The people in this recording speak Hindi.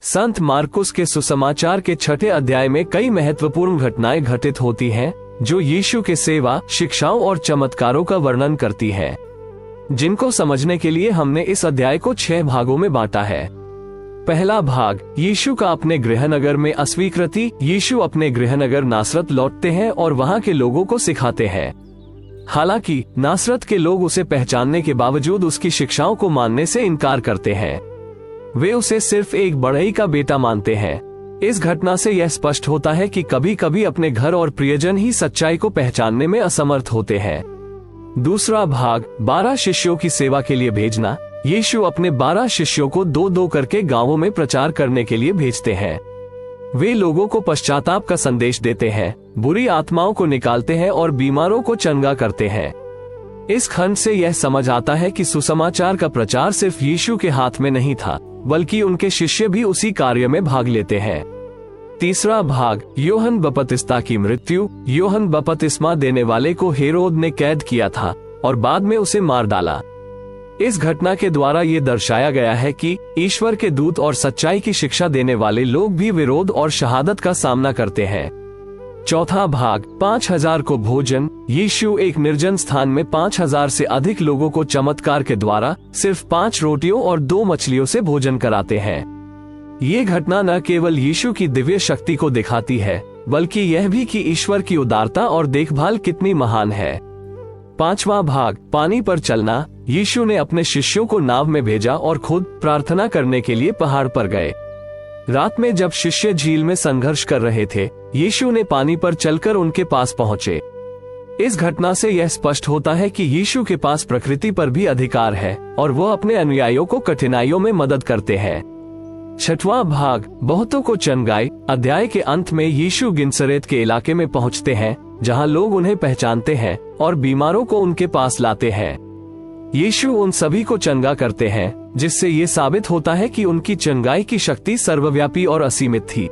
संत मार्कुस के सुसमाचार के 6 अध्याय में कई महत्वपूर्ण घटनाएं घटित होती हैं, जो यीशु के सेवा, शिक्षाओं और चमत्कारों का वर्णन करती हैं, जिनको समझने के लिए हमने इस अध्याय को 6 भागों में बांटा है। पहला भाग, यीशु का अपने गृहनगर में अस्वीकृति। यीशु अपने गृहनगर नासरत लौटते हैं और वहां के लोगों को सिखाते हैं। हालांकि नासरत के लोग उसे पहचानने के बावजूद उसकी शिक्षाओं को मानने से इनकार करते हैं। वे उसे सिर्फ एक बढ़ई का बेटा मानते हैं। इस घटना से यह स्पष्ट होता है कि कभी कभी अपने घर और प्रियजन ही सच्चाई को पहचानने में असमर्थ होते हैं। दूसरा भाग, 12 शिष्यों की सेवा के लिए भेजना। यीशु अपने 12 शिष्यों को 2-2 करके गांवों में प्रचार करने के लिए भेजते हैं। वे लोगों को पश्चाताप का संदेश देते हैं, बुरी आत्माओं को निकालते हैं और बीमारों को चंगा करते हैं। इस खंड से यह समझ आता है कि सुसमाचार का प्रचार सिर्फ यीशु के हाथ में नहीं था, बल्कि उनके शिष्य भी उसी कार्य में भाग लेते हैं। तीसरा भाग, यूहन्ना बपतिस्मा की मृत्यु। यूहन्ना बपतिस्मा देने वाले को हेरोद ने कैद किया था और बाद में उसे मार डाला। इस घटना के द्वारा ये दर्शाया गया है कि ईश्वर के दूत और सच्चाई की शिक्षा देने वाले लोग भी विरोध और शहादत का सामना करते हैं। चौथा भाग, 5000 को भोजन। यीशु एक निर्जन स्थान में 5000 से अधिक लोगों को चमत्कार के द्वारा सिर्फ 5 रोटियों और 2 मछलियों से भोजन कराते हैं। ये घटना न केवल यीशु की दिव्य शक्ति को दिखाती है, बल्कि यह भी कि ईश्वर की उदारता और देखभाल कितनी महान है। पांचवा भाग, पानी पर चलना। यीशु ने अपने शिष्यों को नाव में भेजा और खुद प्रार्थना करने के लिए पहाड़ पर गए। रात में जब शिष्य झील में संघर्ष कर रहे थे, यीशु ने पानी पर चलकर उनके पास पहुंचे। इस घटना से यह स्पष्ट होता है कि यीशु के पास प्रकृति पर भी अधिकार है और वह अपने अनुयायियों को कठिनाइयों में मदद करते हैं। छठवां भाग, बहुतों को चंगाई। अध्याय के अंत में यीशु गिनसरेत के इलाके में पहुंचते हैं, जहां लोग उन्हें पहचानते हैं और बीमारों को उनके पास लाते हैं। यीशु उन सभी को चंगा करते हैं, जिससे ये साबित होता है कि उनकी चंगाई की शक्ति सर्वव्यापी और असीमित थी।